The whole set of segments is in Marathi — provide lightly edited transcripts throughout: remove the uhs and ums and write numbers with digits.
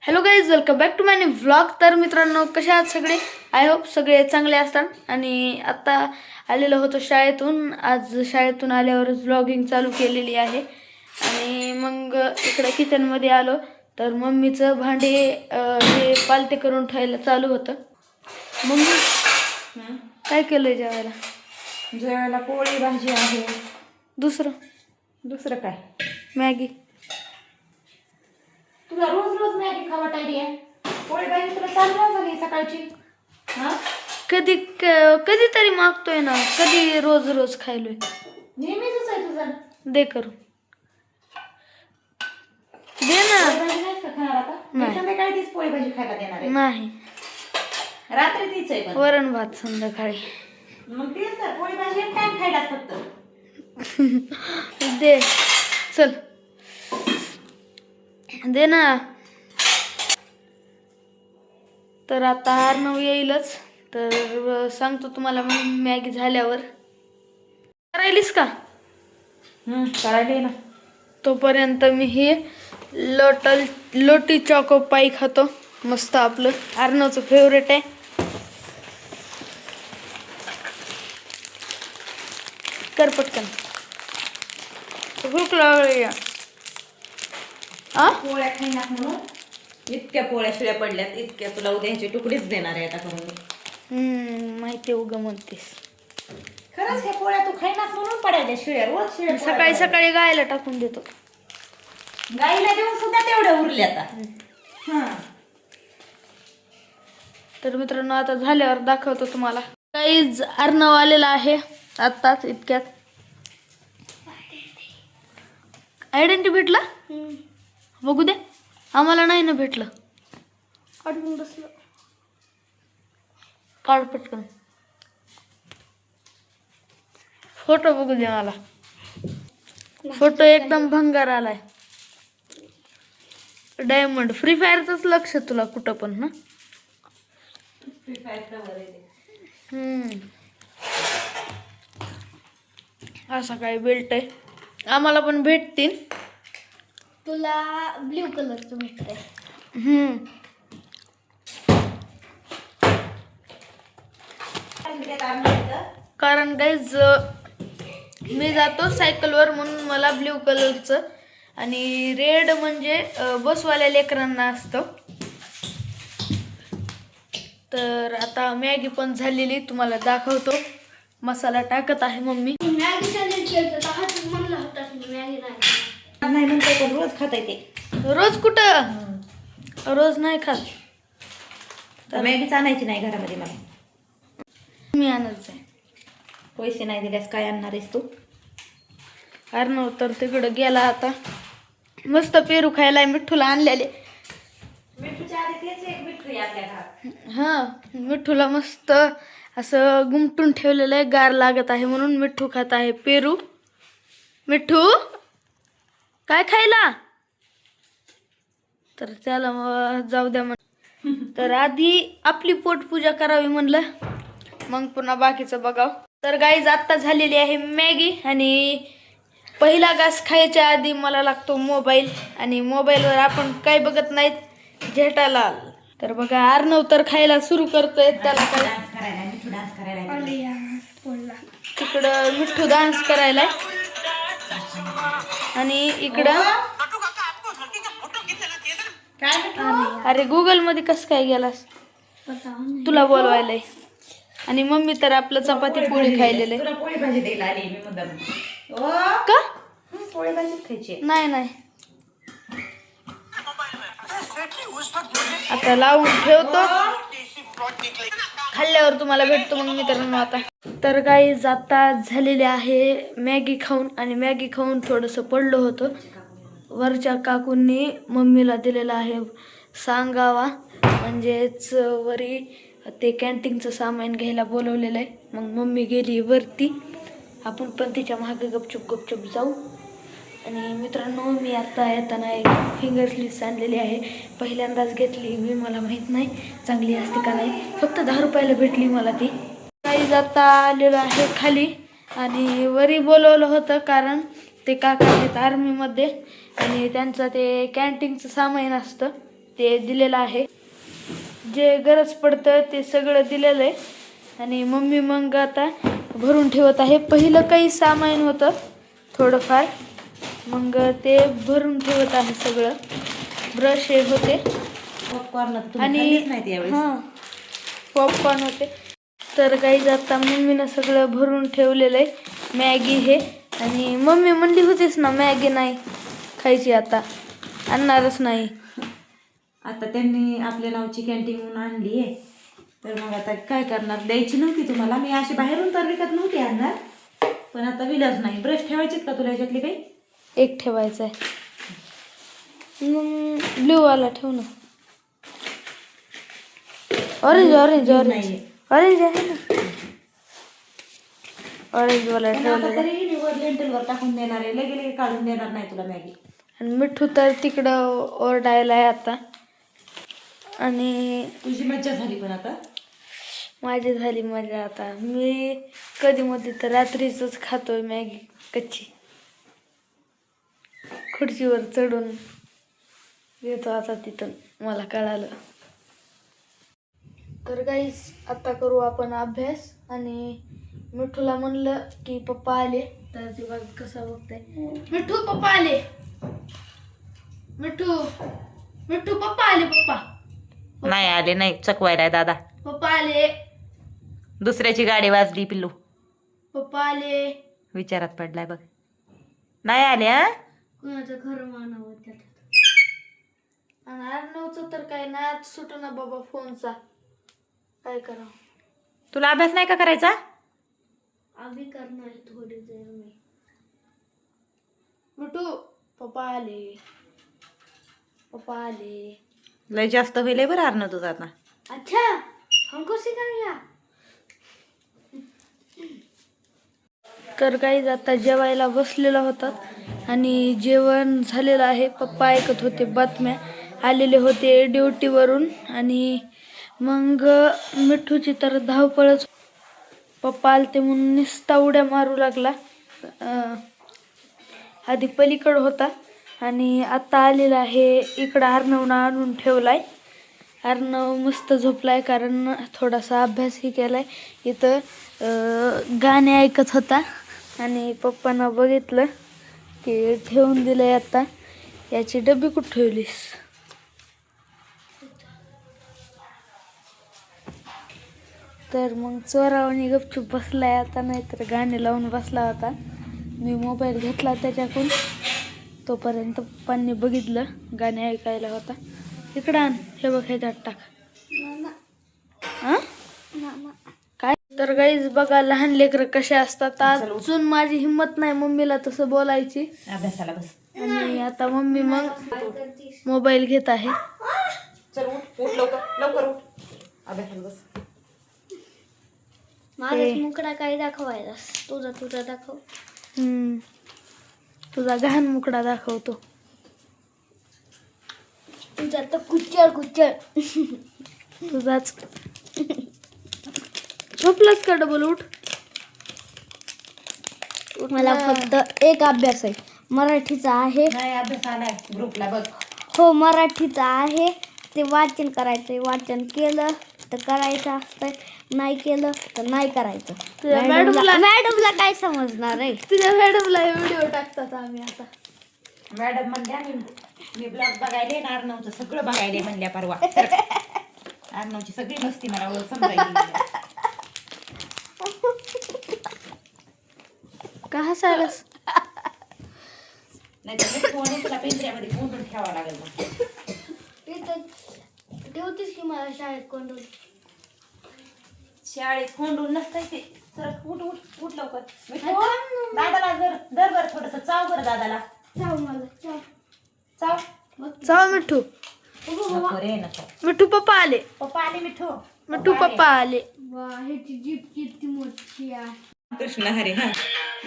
Hello guys, welcome back to my new vlog. तर मित्रांनो, कसे आहात सगळे? आय होप सगळे चांगले असतात. आणि आता आलेलो होतो शाळेतून. आज शाळेतून आल्यावरच व्लॉगिंग चालू केलेली आहे. आणि मग इकडं किचनमध्ये आलो तर मम्मीचं भांडे हे पालते करून ठेवायला चालू होतं. मम्मी काय केलंय जेवायला? जेवायला पोळी भाजी आहे. दुसरं काय? मॅगी. तुला रोज रोज मॅगी खावा टाईडी आहे. पोळी भाजी तुला चालू झाली सकाळची. कधीतरी मागतोय ना, कधी रोज रोज खायलोय. नेहमीच आहे तुझं. दे करू, दे ना. पोळी भाजी नाहीस का खाणार आता? नाही. संध्याकाळी तीच पोळी भाजी खायला देणार आहे. नाही, रात्री तीच आहे पण. वरण भात संध्याकाळी. मग तेच तर, पोळी भाजी एक टाइम खायला फक्त. दे, चल दे ना. तर आता अर्णव येईलच, तर सांगतो तुम्हाला मग मॅगी झाल्यावर. करायलीस का? करायला ना. तोपर्यंत मी हे लोटी चॉको पाई खातो. मस्त, आपलं अर्णवचं फेवरेट आहे. कर पटकन, भूक लागली. पोळ्या खाईनात म्हणून इतक्या पोळ्या शिळ्या पडल्यात. इतक्या तुला उद्याची तुकडीच देणार आहे आता करून. माहिती उगा म्हणतेस. खरंच ह्या पोळ्या तू खाईनास म्हणून पडायच्या शिळ्या. रोज शिळ्या पोळ्या सकाळी पडायच्या. सकाळी गायला टाकून देतो. गाईला देऊन सुद्धा तेवढ्या उरल्या आता. तर मित्रांनो, आता झाल्यावर दाखवतो तुम्हाला. काहीच अर्णव आलेला आहे आत्ताच इतक्यात. आयडेंटिटी भेटला? बघू दे. आम्हाला नाही ना भेटलं. अडकून बसलं. काढ पटकन. फोटो बघू दे मला. फोटो एकदम भंगार आलाय. डायमंड. फ्री फायरच लक्ष तुला कुठं पण ना. असा काय बेल्ट आहे. आम्हाला पण भेटतील. तुला ब्ल्यू कलरचं भेटतंय. कारण गाईज मी जातो सायकलवर, म्हणून मला ब्ल्यू कलरचं. आणि रेड म्हणजे बसवाल्या लेकरांना असतं. तर आता मॅगी पण झालेली, तुम्हाला दाखवतो. मसाला टाकत आहे मम्मी. मॅगी चॅलेंज केलं तर हाच म्हणला होता मॅगी नाही म्हणते पण रोज खाता येते. रोज कुठं? रोज नाही खात. तर मॅगीच आणायची नाही घरामध्ये. मला मी आणत जाय. पैसे नाही दिल्यास काय आणणार आहेस तू? अर्णव तर तिकडं गेला आता. मस्त पेरू खायला मिठ्ठूला आणलेले. मिठूच्या आधी तेच एक मिठू आहे आपल्या घरात. हां, मिठ्ठूला मस्त असं गुमटून ठेवलेलं आहे. गार लागत आहे म्हणून मिठ्ठू खात आहे पेरू. मिठ्ठू काय खायला? तर त्याला मग जाऊ द्या म्हण. तर आधी आपली पोटपूजा करावी म्हणलं, मग पुन्हा बाकीचं बघाव. तर गाईज आत्ता झालेली आहे मॅगी. आणि पहिला घास खायच्या आधी मला लागतो मोबाईल. आणि मोबाईलवर आपण काय बघत नाहीत, जेठालाल. तर बघा, अर्णव तर खायला सुरू करतोय. त्याला काय मिठू डान्स करायला. तिकडं मिठ्ठू डान्स करायलाय. आणि इकडं काय मिठू? अरे गुगल मध्ये कसं काय गेलास? तुला बोलवायलाय. आणि मम्मी तर आपलं चपाती पोळी खायलेलं तुला पोळी भाजी द्यायला आली मी मुद्दाम. का? पोळी भाजीच खायची. नाही, आता लावून ठेवतो. खाल्ल्यावर तुम्हाला भेटतो मग मित्रांनो. आता तर काही जाता झालेले आहे मॅगी खाऊन. आणि मॅगी खाऊन थोडंसं पडलं होतं. वरच्या काकूंनी मम्मीला दिलेलं आहे सांगावा, म्हणजेच वरी ते कॅन्टीनचं सामान घ्यायला बोलवलेलं आहे. मग मम्मी गेली वरती. आपण पण तिच्या मागे गपचूप जाऊ. आणि मित्रांनो, मी आत्ता येताना एक फिंगरस्लिप्स आणलेली आहे. पहिल्यांदाच घेतली मी, मला माहीत नाही चांगली असते का नाही. फक्त 10 रुपयाला भेटली मला ती. काही जाता आलेलं आहे खाली. आणि वरी बोलवलं होतं कारण ते काका आहेत आर्मीमध्ये. आणि त्यांचं ते कॅन्टीनचं सामान असतं. ते दिलेलं आहे. जे गरज पडतं ते सगळं दिलेलं आहे. आणि मम्मी मग आता भरून ठेवत आहे. पहिलं काही सामान होतं थोडंफार, मग ते भरून ठेवत आहे सगळं. ब्रश हे होते पॉपकॉर्न आणि हां पॉपकॉर्न होते. तर गाईज आता मम्मीनं सगळं भरून ठेवलेलं आहे. मॅगी हे, आणि मम्मी म्हणली होतीच ना मॅगी नाही खायची, आता आणणारच नाही. आता त्यांनी आपल्या नावची कॅन्टीन म्हणून आणली आहे, तर मग आता काय करणार, द्यायची नव्हती तुम्हाला. मी अशी बाहेरून तर विकत नव्हती आणणार, पण आता विलाज नाही. ब्रश ठेवायचेत का तुला याच्यातली काही? एक ठेवायचा आहे. ब्ल्यूवाला ठेव ना. ऑरेंज ऑरेंज ऑरेंज ऑरेंज आहे ना, ऑरेंजवाला ठेवलेला. तरी वर लेंटलवर टाकून देणार आहे, लगे काढून देणार नाही तुला मॅगी. आणि मिठू तर तिकडं ओरडायला आहे आता. आणि तुझी मज्जा झाली, पण आता माझी झाली मजा. आता मी कधी मध्ये तर रात्रीच खातोय मॅगी कच्ची, खुर्चीवर चढून येतो आता तिथून, मला कळालं. तर गाईस आता करू आपण अभ्यास. आणि मिठूला म्हणलं की पप्पा आले, तर ते बघ कसं बघतंय. मिठू पप्पा आले, मिठू मिठू पप्पा आले. पप्पा नाही आले, नाही चकवायला दादा. पप्पा आले, दुसऱ्याची गाडी वाजली पिल्लू. पप्पा आले. विचारात पडलाय बघ. नाही आले हा. कुणाचं घर मानावं त्यात. आणि अर्णवचं तर काय ना सुटू ना बाबा फोनचा, काय करावं. तुला अभ्यास नाही का करायचा? आम्ही करणार थोडी देर मी. मिठू पप्पा आले, पप्पा आले. लय जास्त होईल बरं अर्ण तुझा आता. अच्छा हमको सिखाया. तर काही आता जेवायला बसलेला होता आणि जेवण झालेलं आहे. पप्पा ऐकत होते बातम्या, आलेले होते ड्युटीवरून. आणि मग मिठूची तर धावपळच. पप्पा आलते म्हणून नुसता उड्या मारू लागला. आधी पलीकडं होता आणि आता आलेला आहे इकडं. अर्णवनं आणून ठेवलाय. अर्णव मस्त झोपलाय, कारण थोडासा अभ्यासही केलाय. इथं गाणे ऐकत होता आणि पप्पानं बघितलं की ठेवून दिलंय. आता याची डबी कुठं ठेवलीस? तर मग चोरावानी गपचूप बसलाय आता, नाहीतर गाणे लावून बसला होता. मी मोबाईल घेतला त्याच्याकडून, तोपर्यंत पप्पांनी बघितलं गाणे ऐकायला होता. इकडं आण, हे बघ ह्याच्यात टाक. हां काय तर गाईज बघा लहान लेकरं कसे असतात. अजून माझी हिंमत नाही मम्मीला तसं बोलायची. अभ्यासाला बस. आणि आता मम्मी मग मोबाईल घेत आहे. चल उठ उठ, लवकर लवकर उठ, अभ्यासाला बस. माझा मुकडा काही दाखवायला, तुझा तुझा दाखव. तुझा घाण मुकडा दाखवतो. तुझा तर कुच्चर कुच्चर. तुझाच. झोपलास का डबल? उठ. मला फक्त एक अभ्यास आहे, मराठीचा आहे. नाही अभ्यास आलाय ग्रुपला बघ. हो मराठीचा आहे, ते वाचन करायचंय. वाचन केलं तर करायचं असतं, नाही केलं तर नाही करायचं. तुझ्या मॅडमला काय समजणार आहे? तुझ्या मॅडमला हे व्हिडिओ टाकतात आम्ही आता. मॅडम म्हणल्या मी ब्लॉग बघायले ना, अर्णवचं सगळं बघायले म्हणल्या परवा. अर्णवची सगळी मस्ती मला समजायली. का हसायलास? नाही तर फोन तुला पिंजऱ्यामध्ये कोंडून ठेवावं लागेल मग. ठेवतीस की मला शाळेत कोंडून? शाळेत कोंडून नसतंय ते. सर उठ उठ उठ लवकर. दादाला दर बरं थोडस चाव बरं दादाला. चाव मला चाव. चाव जाऊ मिठू. नको रे नको. मिठू पप्पा आले. पप्पा आले मिठू. मिठू पप्पा आले. वा ह्याची जीप किती मोठी आहे. कृष्ण हरी. हा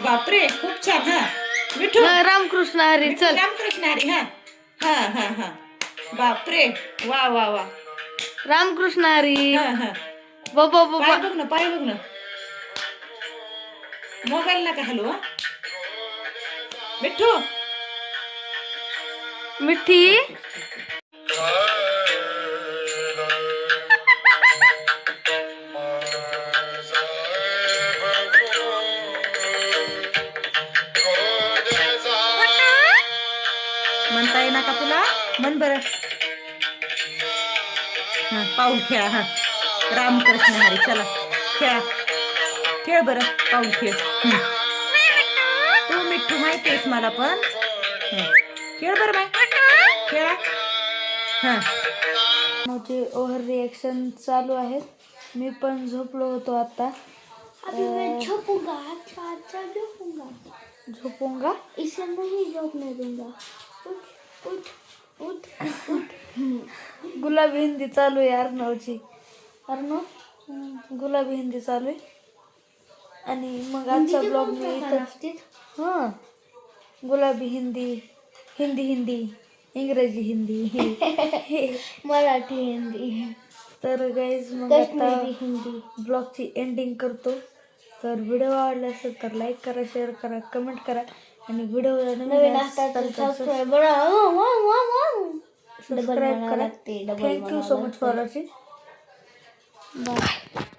बापरे खूप छान. हा मिठू रामकृष्ण हरी. चल रामकृष्ण हरी. हा हा हा हा बापरे वा वा वा. रामकृष्ण हरी. हा हा बाबा पाय बाबा. बघ ना, पाय बघ ना. मोबाईल नका हलू. हा मिठू मिठी. म्हण बरं. हा पाऊल खेळा. हा रामकृष्ण हरी. चला खेळा. खेळ बरं पाऊल खेळ. तू मिठ्ठू माहितीयस मला पण. खेळ बरं बाय. खेळा. हा माझे ओव्हर रिएक्शन चालू आहेत. मी पण झोपलो होतो आता. अभी मैं झोपूंगा. अच्छा अच्छा झोपूंगा. झोपूंगा. इसे नहीं झोपने दूंगा. उठ उठ उठ उठ. गुलाबी हिंदी चालू आहे अर्णवची. अर्णव गुलाबी हिंदी चालू आहे. आणि मग आजचा ब्लॉग मी इथं. हां गुलाबी हिंदी, हिंदी हिंदी, इंग्रजी हिंदी, मराठी हिंदी, तर गाईज मग काश्मीरी आता हिंदी. ब्लॉगची एंडिंग करतो. तर व्हिडिओ आवडला असेल तर लाईक करा, शेअर करा, कमेंट करा आणि व्हिडिओला नवीन असतात तर सबस्क्राईब सबस्क्राईब करा. Thank you so much for watching. Bye.